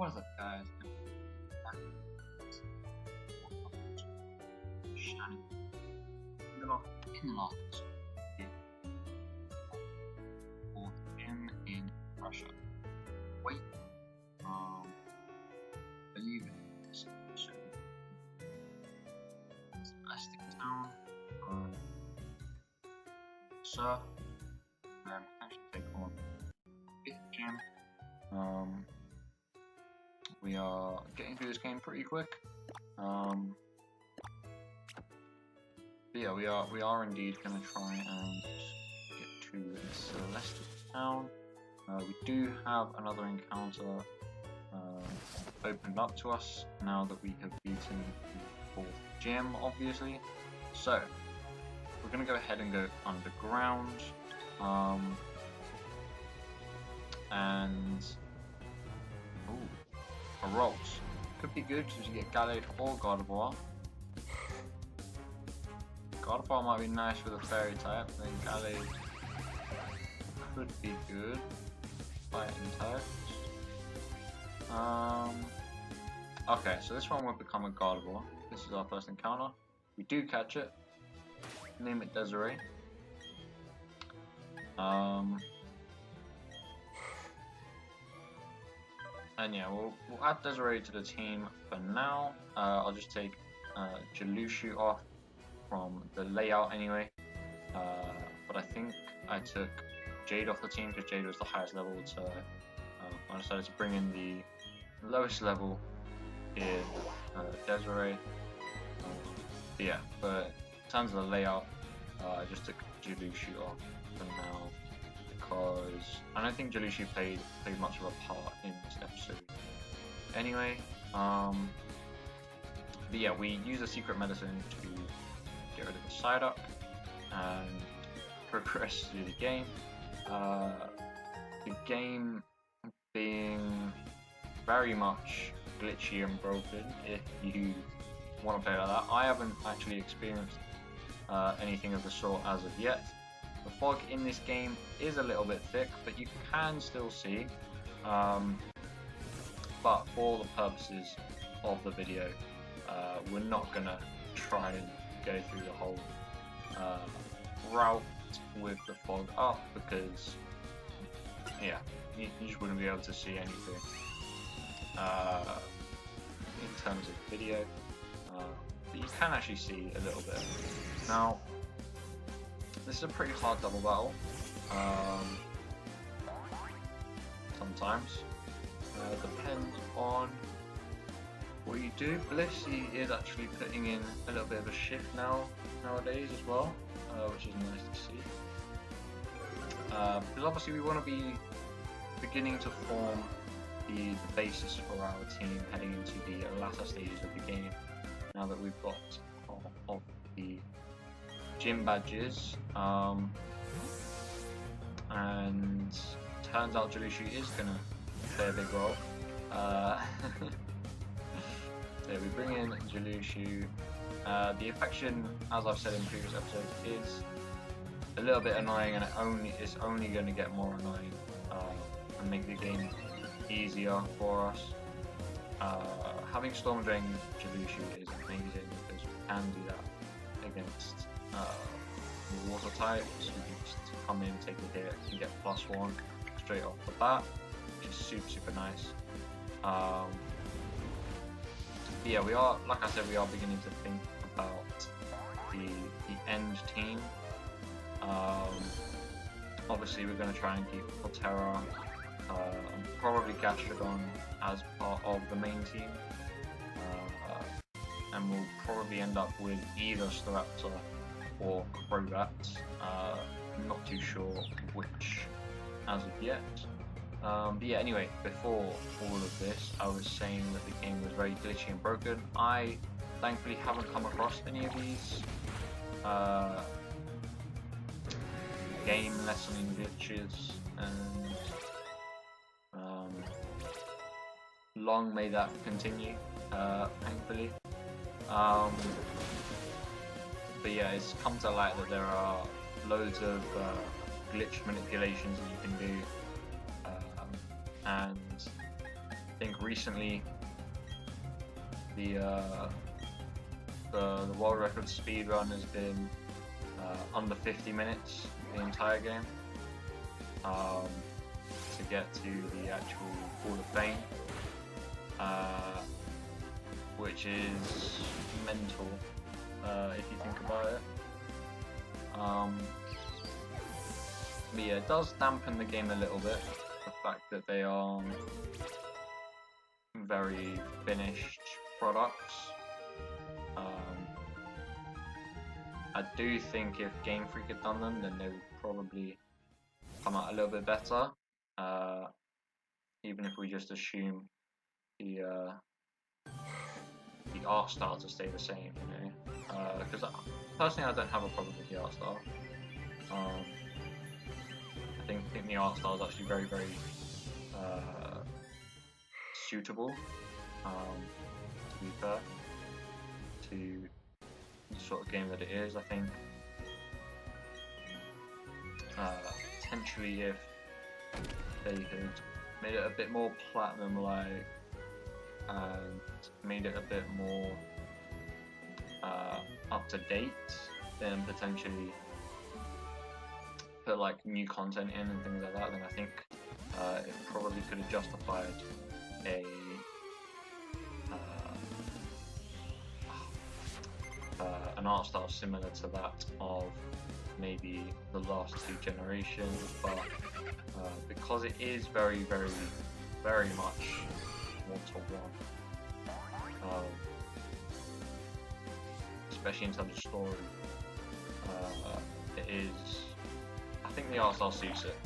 what is up, guys? Shining in the last for him in Russia. Wait, believe it's domestic town. Sir, actually take on 5th gym. We are getting through this game pretty quick. But yeah, we are indeed going to try and get to Celestial Town. We do have another encounter opened up to us now that we have beaten the 4th gym, obviously. So we're going to go ahead and go underground. And a Rolls could be good because you get Gallade or Gardevoir. Gardevoir might be nice with a fairy type, I think Gallade could be good fighting types. Okay, so this one will become a Gardevoir. This is our first encounter. We do catch it. Name it Desiree. And yeah, we'll add Desiree to the team for now. I'll just take Jalushu off from the layout anyway. But I think I took Jade off the team because Jade was the highest level, so I decided to bring in the lowest level in Desiree. But yeah, but in terms of the layout, I just took Jalushu off for now, because I don't think Jalushu played much of a part in this episode. Anyway, but yeah, we use a secret medicine to get rid of the Psyduck and progress through the game. The game being very much glitchy and broken if you want to play like that. I haven't actually experienced anything of the sort as of yet. The fog in this game is a little bit thick, but you can still see. But for the purposes of the video, we're not gonna try and go through the whole route with the fog up, because yeah, you just wouldn't be able to see anything in terms of video. But you can actually see a little bit. Now, this is a pretty hard double battle. Sometimes depends on what you do. Blissey is actually putting in a little bit of a shift nowadays as well, which is nice to see. Because obviously we want to be beginning to form the basis for our team heading into the latter stages of the game. Now that we've got of the gym badges, and turns out Jalushu is gonna play a big role. So we bring in Jalushu. The affection, as I've said in previous episodes, is a little bit annoying, and it's only going to get more annoying and make the game easier for us. Having Storm Drain Jalushu is amazing because we can do that against water types. We can just come in, take a hit, and get +1 straight off the bat, which is super nice. But yeah, we are, like I said, we are beginning to think about the end team. Obviously, we're going to try and keep Portera and probably Gastrodon as part of the main team. And we'll probably end up with either Staraptor or Crobat. Not too sure which as of yet. But yeah, anyway, before all of this, I was saying that the game was very glitchy and broken. I thankfully haven't come across any of these game lessening glitches, and long may that continue, thankfully. But yeah, it's come to light that there are loads of glitch manipulations that you can do, and think recently the world record speed run has been under 50 minutes the entire game to get to the actual Hall of Fame, which is mental if you think about it. But yeah, it does dampen the game a little bit, the fact that they are very finished products. I do think if Game Freak had done them, then they would probably come out a little bit better. Even if we just assume the art style to stay the same, you know. Because personally, I don't have a problem with the art style. I think the art style is actually very, very suitable. To be fair, to the sort of game that it is, I think potentially if they had made it a bit more platinum-like and made it a bit more up to date, then potentially put like new content in and things like that, then I think it probably could have justified an art style similar to that of maybe the last two generations, but because it is very, very, very much one-to-one, especially in terms of story, it is. I think the art style suits it.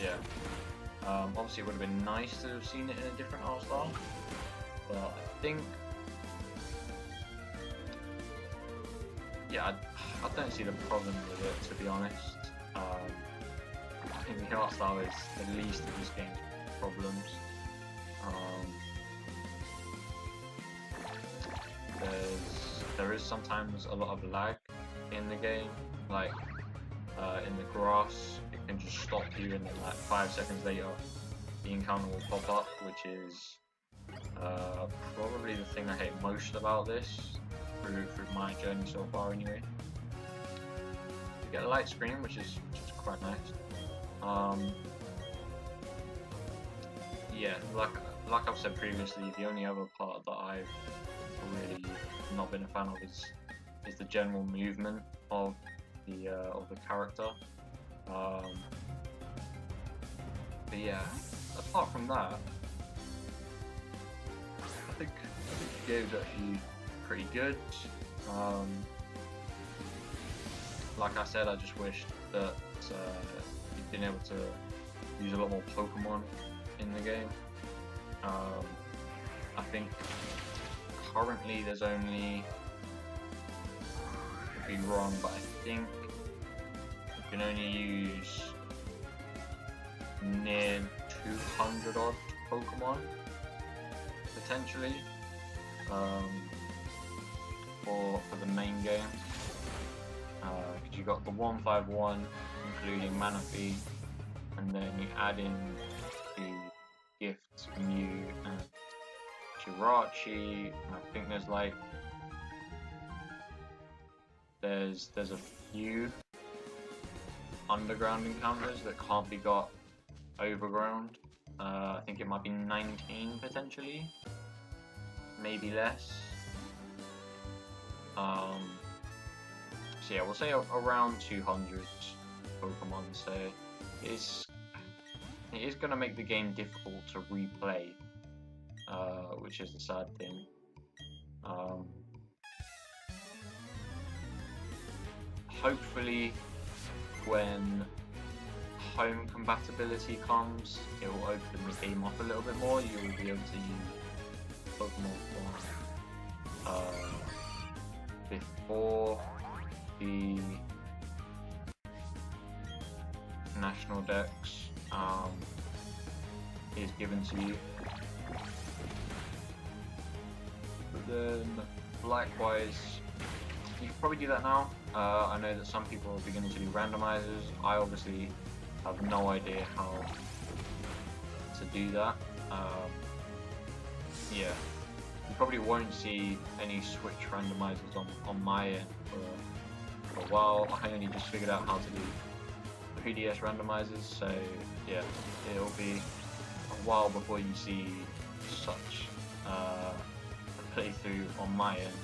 Yeah. Obviously, it would have been nice to have seen it in a different art style, but I think. Yeah, I don't see the problem with it, to be honest. I think the art style is the least of this game's problems. There is sometimes a lot of lag in the game, like in the grass, it can just stop you and then like 5 seconds later the encounter will pop up, which is probably the thing I hate most about this. Through my journey so far, anyway. You get a light screen, which is quite nice. Yeah, like I've said previously, the only other part that I've really not been a fan of is the general movement of the character. But yeah, apart from that, I think the game's actually pretty good. Like I said, I just wished that you'd been able to use a lot more Pokemon in the game. I think currently there's only, I could be wrong, but I think you can only use near 200 odd Pokemon potentially. For the main game, because you got the 151, including Manaphy, and then you add in the gifts, Mew and Jirachi, and I think there's like there's a few underground encounters that can't be got overground. I think it might be 19 potentially, maybe less. So yeah, we'll say around 200 Pokemon, so it is going to make the game difficult to replay, which is the sad thing. Hopefully when home compatibility comes, it will open the game up a little bit more. You will be able to use Pokemon before the national dex is given to you. But then, likewise, you can probably do that now. I know that some people are beginning to do randomizers. I obviously have no idea how to do that. yeah, you probably won't see any Switch randomizers on my end for a while. I only just figured out how to do 3DS randomizers, so yeah, it'll be a while before you see such a playthrough on my end.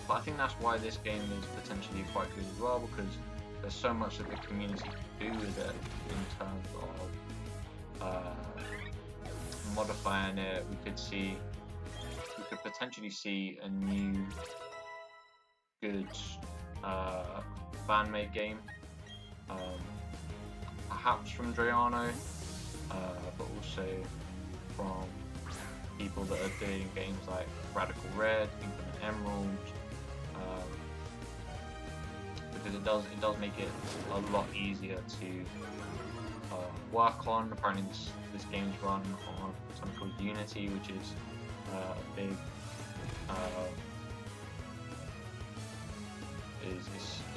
But I think that's why this game is potentially quite good as well, because there's so much that the community can do with it in terms of modifying it. We could potentially see a new good fan-made game, perhaps from Drayano, but also from people that are doing games like Radical Red, Infinite Emerald, because it does make it a lot easier to work on. Apparently this game's run on something called Unity, which is a big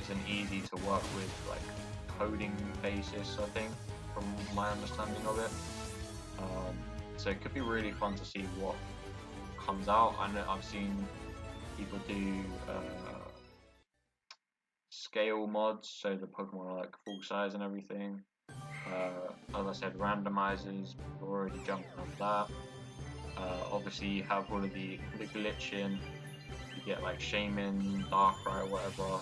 is an easy to work with like coding basis, I think, from my understanding of it. So it could be really fun to see what comes out. I know I've seen people do scale mods, so the Pokemon are like full size and everything. As I said, randomizers, we're already jumping on that. Obviously you have all of the glitching, you get like Shaman, Darkrai, whatever.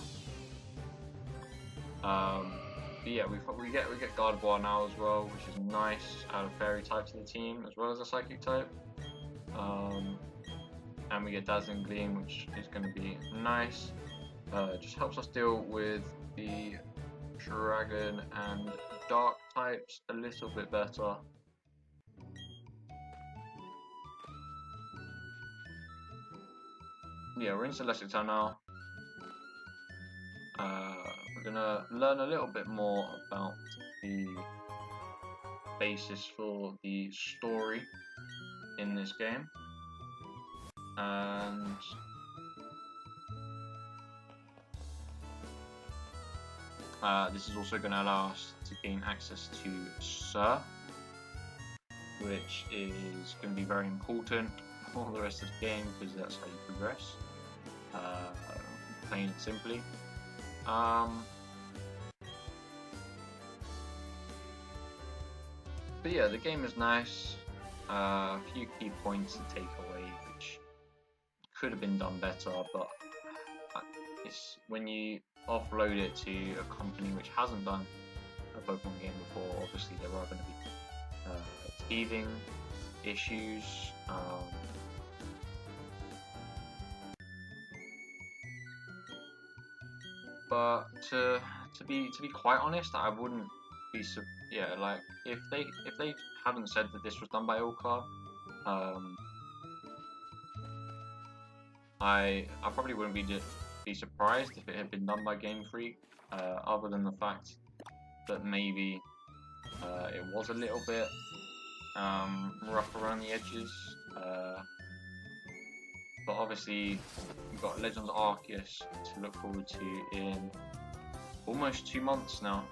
But yeah, we get Gardevoir now as well, which is nice. Add a Fairy type to the team as well as a Psychic type. And we get Dazzling Gleam, which is going to be nice. Just helps us deal with the Dragon and Dark types a little bit better. Yeah, we're in Celestica now. We're gonna learn a little bit more about the basis for the story in this game, and this is also going to allow us to gain access to Sir, which is going to be very important for the rest of the game, because that's how you progress, plain and simply. But yeah, the game is nice. A few key points to take away, which could have been done better, but it's when you offload it to a company which hasn't done a Pokemon game before, obviously there are going to be teething issues. But to be quite honest, I wouldn't be like if they hadn't said that this was done by Ilka, I probably wouldn't be surprised if it had been done by Game Freak, other than the fact that maybe it was a little bit rough around the edges. But obviously we've got Legends Arceus to look forward to in almost 2 months now.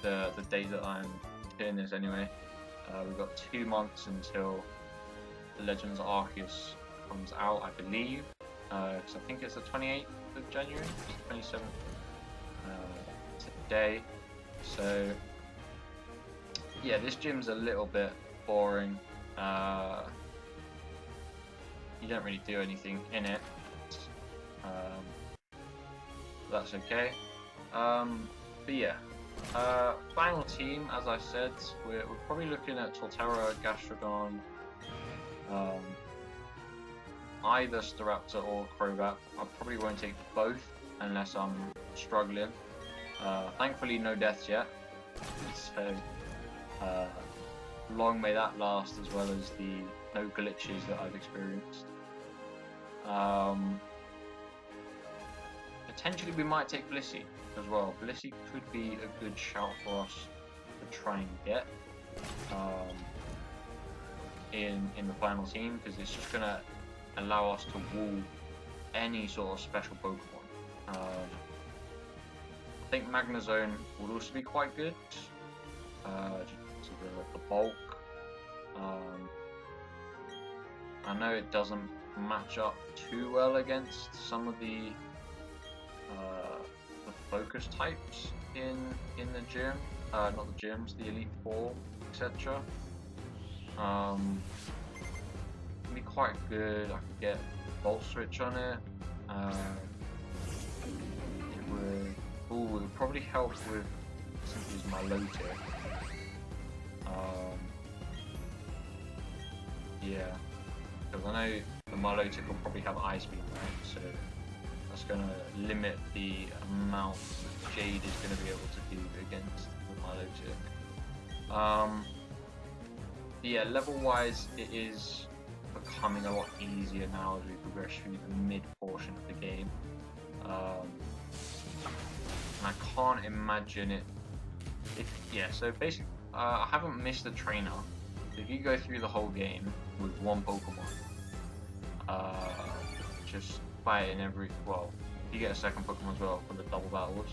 The day that I'm doing this anyway. We've got 2 months until Legends Arceus comes out, I believe, because I think it's the 28th of January, it's the 27th today. So yeah, this gym's a little bit boring. You don't really do anything in it. That's okay. But yeah, final team, as I said, we're probably looking at Torterra, Gastrodon, either Staraptor or Crobat. I probably won't take both unless I'm struggling. Thankfully no deaths yet, so long may that last, as well as the no glitches that I've experienced. Potentially we might take Blissey as well. Blissey could be a good shout for us to try and get in the final team, because it's just going to allow us to wall any sort of special Pokemon. I think Magnezone would also be quite good, to the bulk. I know it doesn't match up too well against some of the focus types in the gym, not the gyms, the Elite Four, etc. It'd be quite good. I could get Volt Switch on it. It would probably help with simply use Milotic. Yeah, because I know the Milotic will probably have Ice Beam, right? So that's going to limit the amount that Jade is going to be able to do against the Milotic. Yeah, level-wise, it is becoming a lot easier now as we progress through the mid portion of the game. And I can't imagine it. So basically, I haven't missed a trainer. If you go through the whole game with one Pokemon, just fighting you get a second Pokemon as well for the double battles.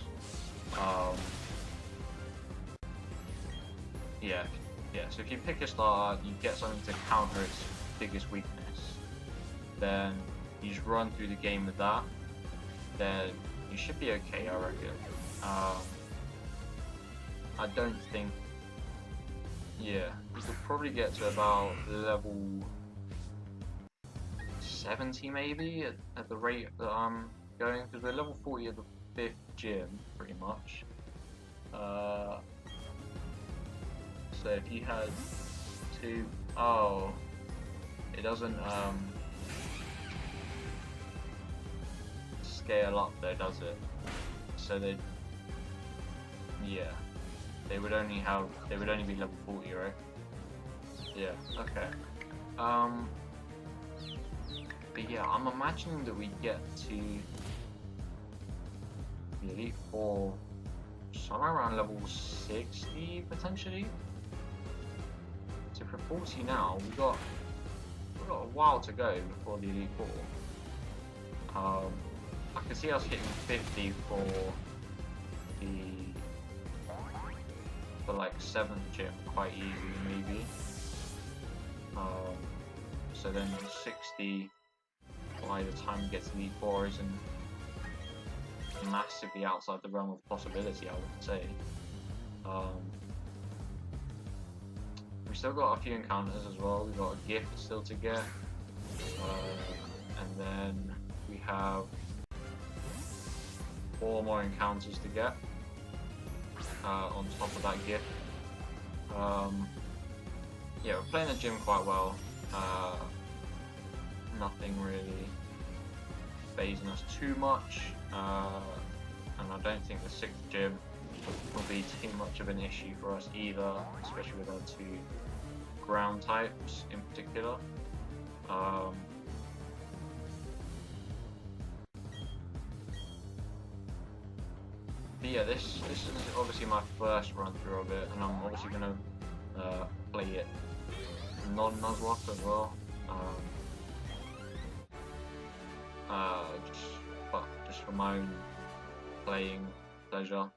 So if you pick a starter, you get something to counter its biggest weakness, then you just run through the game with that, then you should be okay, I reckon. I don't think, you could probably get to about level 70 maybe at the rate that I'm going, because we're level 40 at the 5th gym, pretty much. So if you had two, it doesn't scale up though, does it? So they would only be level 40, right? Yeah, okay. But yeah, I'm imagining that we get to the Elite Four somewhere around level 60 potentially. So for 40 now, we've got a while to go before the Elite Four. I can see us hitting 50 for like 7th gym quite easily, maybe. So then 60 by the time we get to Elite Four isn't massively outside the realm of possibility, I would say. We still got a few encounters as well. We've got a gift still to get, and then we have 4 more encounters to get on top of that gift. We're playing the gym quite well. Nothing really phasing us too much, and I don't think the 6th gym will be too much of an issue for us either, especially with our 2 ground types in particular. But yeah, this is obviously my first run through of it, and I'm obviously going to play it non-Nuzlocke as well. Just for my own playing pleasure.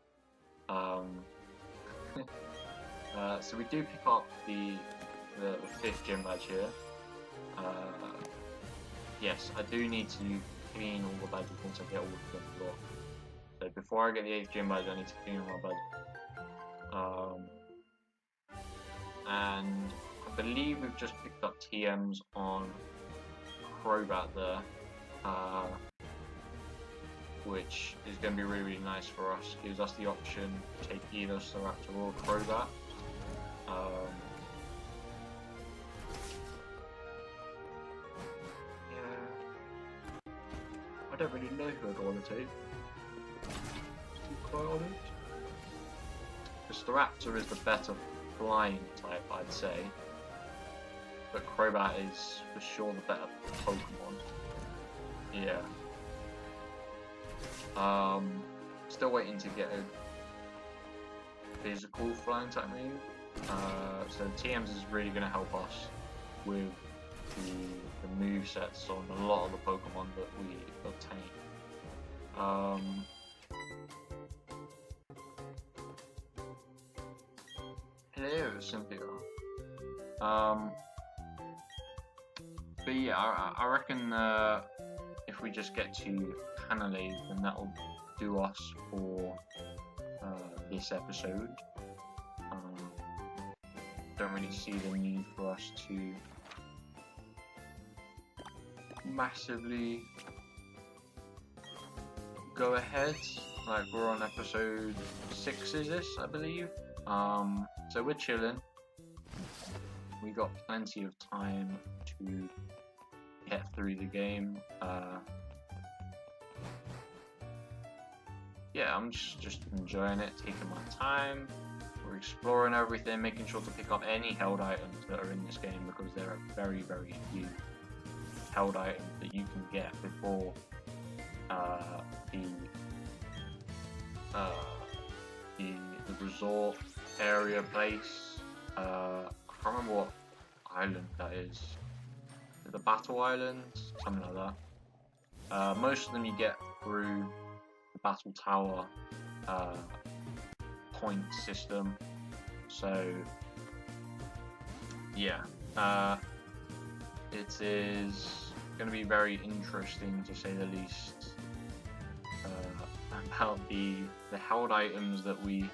So we do pick up the 5th gym badge here. Yes, I do need to clean all the badges once I get all of them locked. So before I get the 8th gym badge, I need to clean all my badges. And I believe we've just picked up TMs on Crobat there, which is going to be really, really nice for us. Gives us the option to take either Staraptor or Crobat. I don't really know who I'd want to take, to be quite honest. The Staraptor is the better flying type, I'd say, but Crobat is for sure the better Pokemon. Yeah. Still waiting to get a physical flying type move. So TMs is really going to help us with the movesets on a lot of the Pokemon that we obtain. Hello, Cynthia. But yeah, I reckon if we just get to Hanalei, then that'll do us for this episode. Don't really see the need for us to massively go ahead. Like, we're on episode 6, is this, I believe? So we're chilling. We got plenty of time to get through the game. Yeah, I'm just enjoying it, taking my time. We're exploring everything, making sure to pick up any held items that are in this game, because there are very, very few held items that you can get before the resort area place. I can't remember what island that is. The Battle Island, something like that. Most of them you get through the Battle Tower point system. So yeah, it is going to be very interesting, to say the least, about the held items that we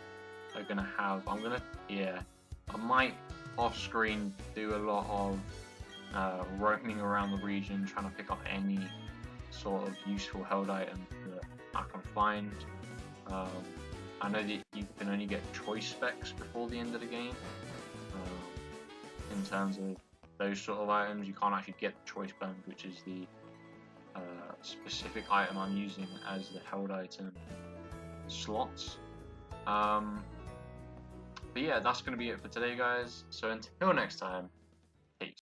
are going to have. I might off screen do a lot of roaming around the region, trying to pick up any sort of useful held item that I can find. I know that you can only get choice specs before the end of the game. In terms of those sort of items, you can't actually get the choice band, which is the specific item I'm using as the held item slots. But yeah, that's going to be it for today, guys. So until next time,